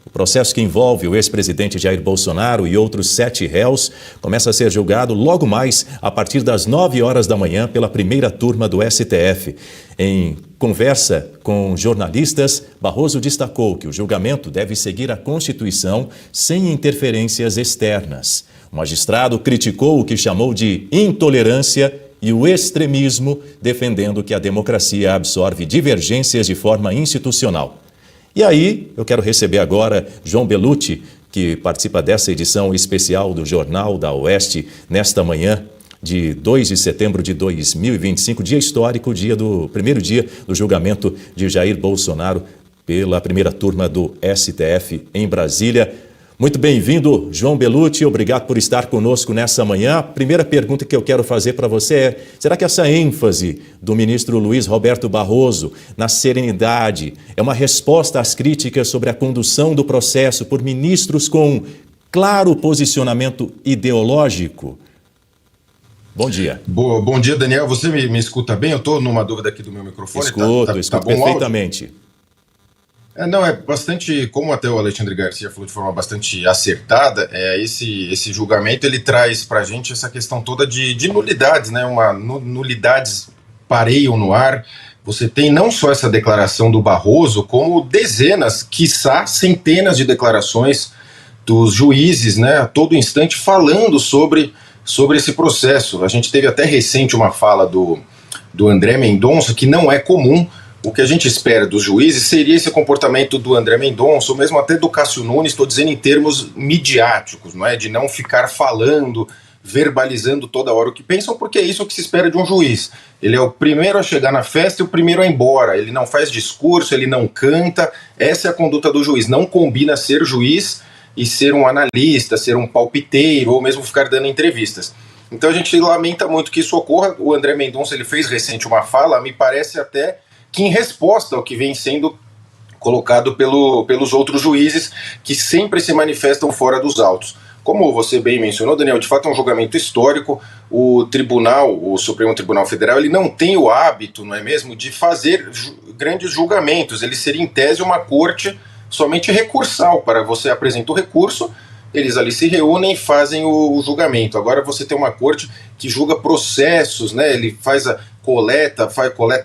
O processo que envolve o ex-presidente Jair Bolsonaro e outros 7 réus começa a ser julgado logo mais a partir das 9 horas da manhã pela primeira turma do STF. Em conversa com jornalistas, Barroso destacou que o julgamento deve seguir a Constituição sem interferências externas. O magistrado criticou o que chamou de intolerância e o extremismo, defendendo que a democracia absorve divergências de forma institucional. E aí, eu quero receber agora João Belutti, que participa dessa edição especial do Jornal da Oeste, nesta manhã de 2 de setembro de 2025, dia histórico, primeiro dia do julgamento de Jair Bolsonaro pela primeira turma do STF em Brasília. Muito bem-vindo, João Belutti, obrigado por estar conosco nessa manhã. A primeira pergunta que eu quero fazer para você é: será que essa ênfase do ministro Luiz Roberto Barroso na serenidade é uma resposta às críticas sobre a condução do processo por ministros com claro posicionamento ideológico? Bom dia. Bom dia, Daniel. Você me escuta bem? Eu estou numa dúvida aqui do meu microfone. Escuto perfeitamente. Não, é bastante, como até o Alexandre Garcia falou de forma bastante acertada, esse julgamento ele traz para a gente essa questão toda de nulidades, né? Nulidades pareiam no ar. Você tem não só essa declaração do Barroso, como dezenas, quiçá centenas de declarações dos juízes, né, a todo instante falando sobre esse processo. A gente teve até recente uma fala do André Mendonça, que não é comum. O que a gente espera dos juízes seria esse comportamento do André Mendonça, ou mesmo até do Cássio Nunes, estou dizendo em termos midiáticos, não é? De não ficar falando, verbalizando toda hora o que pensam, porque é isso que se espera de um juiz. Ele é o primeiro a chegar na festa e o primeiro a ir embora. Ele não faz discurso, ele não canta. Essa é a conduta do juiz. Não combina ser juiz e ser um analista, ser um palpiteiro, ou mesmo ficar dando entrevistas. Então a gente lamenta muito que isso ocorra. O André Mendonça ele fez recente uma fala, me parece até que em resposta ao que vem sendo colocado pelos outros juízes que sempre se manifestam fora dos autos. Como você bem mencionou, Daniel, de fato é um julgamento histórico. O Supremo Tribunal Federal, ele não tem o hábito, não é mesmo, de fazer grandes julgamentos. Ele seria, em tese, uma corte somente recursal. Para você apresentar o recurso, eles ali se reúnem e fazem o julgamento. Agora você tem uma corte que julga processos, né? Ele faz coleta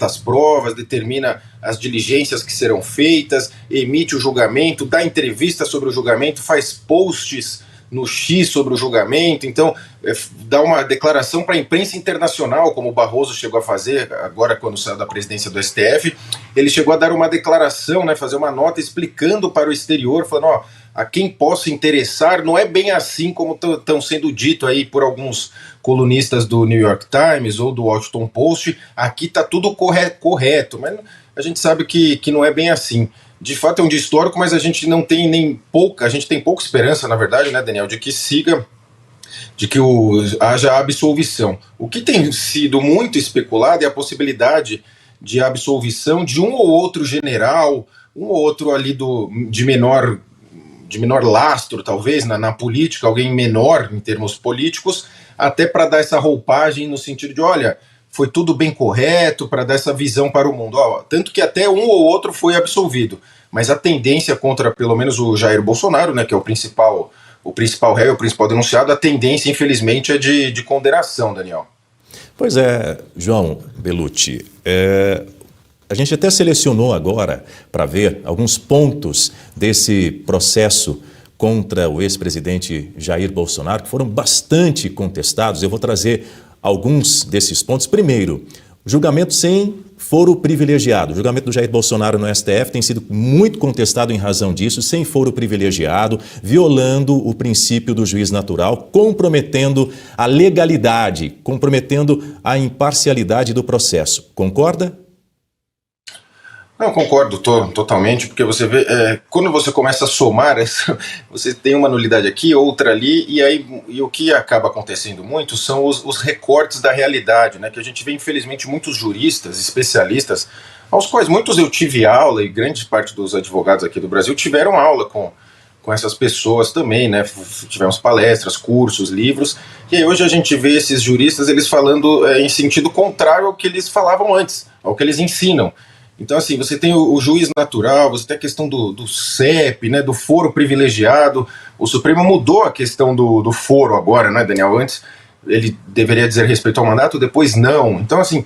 as provas, determina as diligências que serão feitas, emite o julgamento, dá entrevista sobre o julgamento, faz posts no X sobre o julgamento, então dá uma declaração para a imprensa internacional, como o Barroso chegou a fazer agora quando saiu da presidência do STF. Ele chegou a dar uma declaração, né, fazer uma nota explicando para o exterior, falando, a quem possa interessar, não é bem assim como estão sendo dito aí por alguns colunistas do New York Times ou do Washington Post, aqui está tudo correto, mas a gente sabe que não é bem assim. De fato é um dia histórico, mas a gente não tem a gente tem pouca esperança, na verdade, né, Daniel, de que haja absolvição. O que tem sido muito especulado é a possibilidade de absolvição de um ou outro general, um ou outro ali de menor lastro, talvez, na política, alguém menor em termos políticos, até para dar essa roupagem no sentido de, olha, foi tudo bem correto, para dar essa visão para o mundo. Tanto que até um ou outro foi absolvido. Mas a tendência contra, pelo menos, o Jair Bolsonaro, né, que é o principal réu, o principal denunciado, a tendência, infelizmente, é de condenação, Daniel. Pois é, João Belutti. A gente até selecionou agora para ver alguns pontos desse processo contra o ex-presidente Jair Bolsonaro, que foram bastante contestados. Eu vou trazer alguns desses pontos. Primeiro, julgamento sem foro privilegiado. O julgamento do Jair Bolsonaro no STF tem sido muito contestado em razão disso, sem foro privilegiado, violando o princípio do juiz natural, comprometendo a legalidade, comprometendo a imparcialidade do processo. Concorda? Não, concordo totalmente, porque você vê, quando você começa a somar, você tem uma nulidade aqui, outra ali, e o que acaba acontecendo muito são os recortes da realidade, né, que a gente vê, infelizmente, muitos juristas, especialistas, aos quais muitos eu tive aula, e grande parte dos advogados aqui do Brasil tiveram aula com essas pessoas também, né, tivemos palestras, cursos, livros, e aí hoje a gente vê esses juristas, eles falando em sentido contrário ao que eles falavam antes, ao que eles ensinam. Então, assim, você tem o juiz natural, você tem a questão do CEP, né, do foro privilegiado. O Supremo mudou a questão do foro agora, né, Daniel? Antes ele deveria dizer respeito ao mandato, depois não. Então, assim,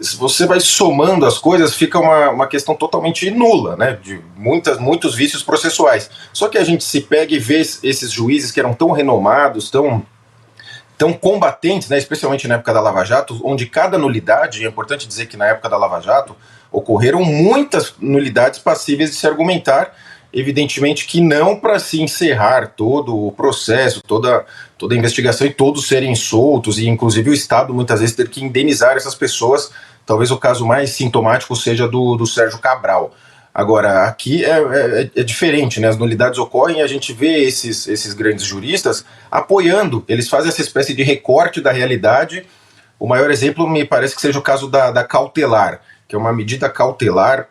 se você vai somando as coisas, fica uma questão totalmente nula, né, de muitos vícios processuais. Só que a gente se pega e vê esses juízes que eram tão renomados, tão combatentes, né, especialmente na época da Lava Jato, onde cada nulidade, é importante dizer que na época da Lava Jato, ocorreram muitas nulidades passíveis de se argumentar, evidentemente que não para se encerrar todo o processo, toda a investigação e todos serem soltos, e inclusive o Estado muitas vezes ter que indenizar essas pessoas. Talvez o caso mais sintomático seja do Sérgio Cabral. Agora, aqui é diferente, né? As nulidades ocorrem e a gente vê esses grandes juristas apoiando, eles fazem essa espécie de recorte da realidade. O maior exemplo me parece que seja o caso da cautelar, que é uma medida cautelar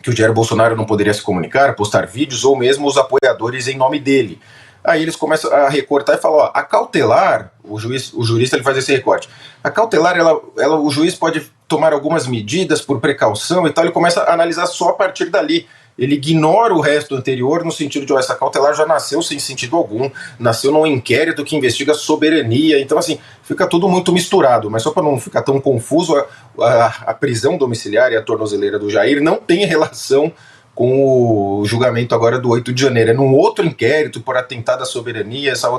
que o Jair Bolsonaro não poderia se comunicar, postar vídeos, ou mesmo os apoiadores em nome dele. Aí eles começam a recortar e falam, ó, a cautelar, o jurista ele faz esse recorte, a cautelar, o juiz pode tomar algumas medidas por precaução e tal, ele começa a analisar só a partir dali. Ele ignora o resto anterior no sentido de, ó, essa cautelar já nasceu sem sentido algum, nasceu num inquérito que investiga soberania, então assim, fica tudo muito misturado, mas só para não ficar tão confuso, a prisão domiciliar e a tornozeleira do Jair não tem relação com o julgamento agora do 8 de janeiro, é num outro inquérito por atentado à soberania, essa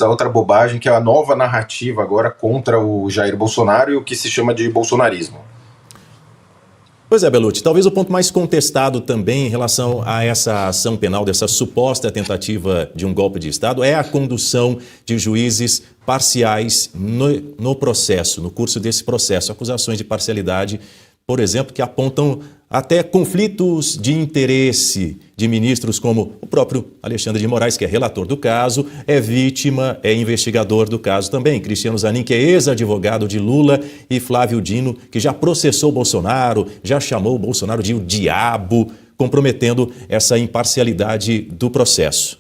outra bobagem que é a nova narrativa agora contra o Jair Bolsonaro e o que se chama de bolsonarismo. Pois é, Bellucci, talvez o ponto mais contestado também em relação a essa ação penal, dessa suposta tentativa de um golpe de Estado, é a condução de juízes parciais no processo, no curso desse processo. Acusações de parcialidade, por exemplo, que apontam até conflitos de interesse de ministros como o próprio Alexandre de Moraes, que é relator do caso, é vítima, é investigador do caso também. Cristiano Zanin, que é ex-advogado de Lula, e Flávio Dino, que já processou Bolsonaro, já chamou o Bolsonaro de o diabo, comprometendo essa imparcialidade do processo.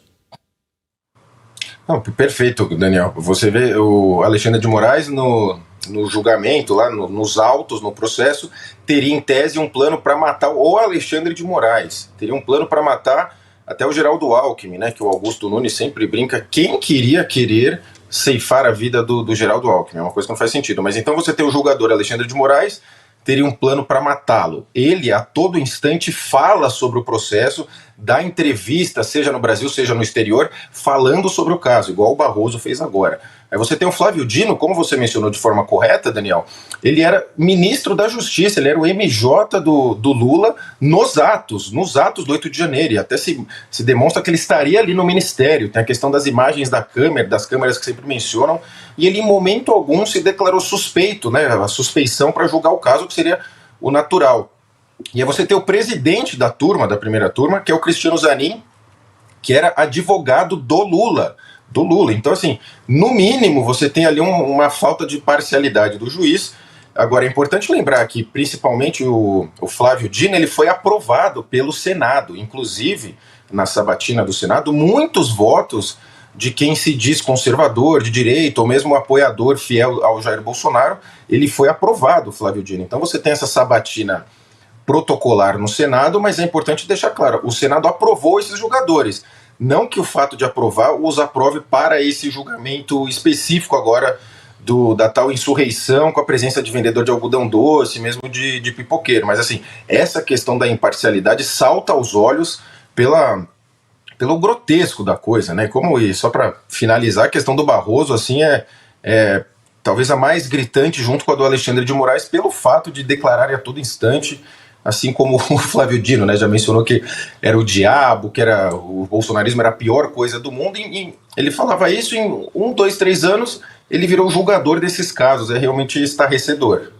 Não, perfeito, Daniel. Você vê o Alexandre de Moraes no julgamento, lá nos autos, no processo, teria em tese um plano para matar o Alexandre de Moraes. Teria um plano para matar até o Geraldo Alckmin, né? Que o Augusto Nunes sempre brinca. Quem querer ceifar a vida do Geraldo Alckmin? É uma coisa que não faz sentido. Mas então você tem o julgador Alexandre de Moraes, teria um plano para matá-lo. Ele, a todo instante, fala sobre o processo, dá entrevista, seja no Brasil, seja no exterior, falando sobre o caso, igual o Barroso fez agora. Aí você tem o Flávio Dino, como você mencionou de forma correta, Daniel, ele era ministro da Justiça, ele era o MJ do Lula nos atos do 8 de janeiro, e até se demonstra que ele estaria ali no ministério. Tem a questão das imagens das câmeras que sempre mencionam, e ele em momento algum se declarou suspeito, né, a suspeição para julgar o caso, que seria o natural. E aí você tem o presidente da primeira turma, que é o Cristiano Zanin, que era advogado do Lula. Então, assim, no mínimo você tem ali uma falta de parcialidade do juiz. Agora, é importante lembrar que, principalmente, o Flávio Dino, ele foi aprovado pelo Senado. Inclusive, na sabatina do Senado, muitos votos de quem se diz conservador, de direita, ou mesmo apoiador fiel ao Jair Bolsonaro, ele foi aprovado, Flávio Dino. Então você tem essa sabatina protocolar no Senado, mas é importante deixar claro, o Senado aprovou esses julgadores. Não que o fato de aprovar os aprove para esse julgamento específico agora da tal insurreição com a presença de vendedor de algodão doce, mesmo de pipoqueiro. Mas assim, essa questão da imparcialidade salta aos olhos pelo grotesco da coisa, né? E só para finalizar, a questão do Barroso assim é talvez a mais gritante junto com a do Alexandre de Moraes, pelo fato de declarar a todo instante, assim como o Flávio Dino, né, já mencionou que era o diabo, que o bolsonarismo era a pior coisa do mundo, e ele falava isso em 1, 2, 3 anos, ele virou julgador desses casos, é realmente estarrecedor.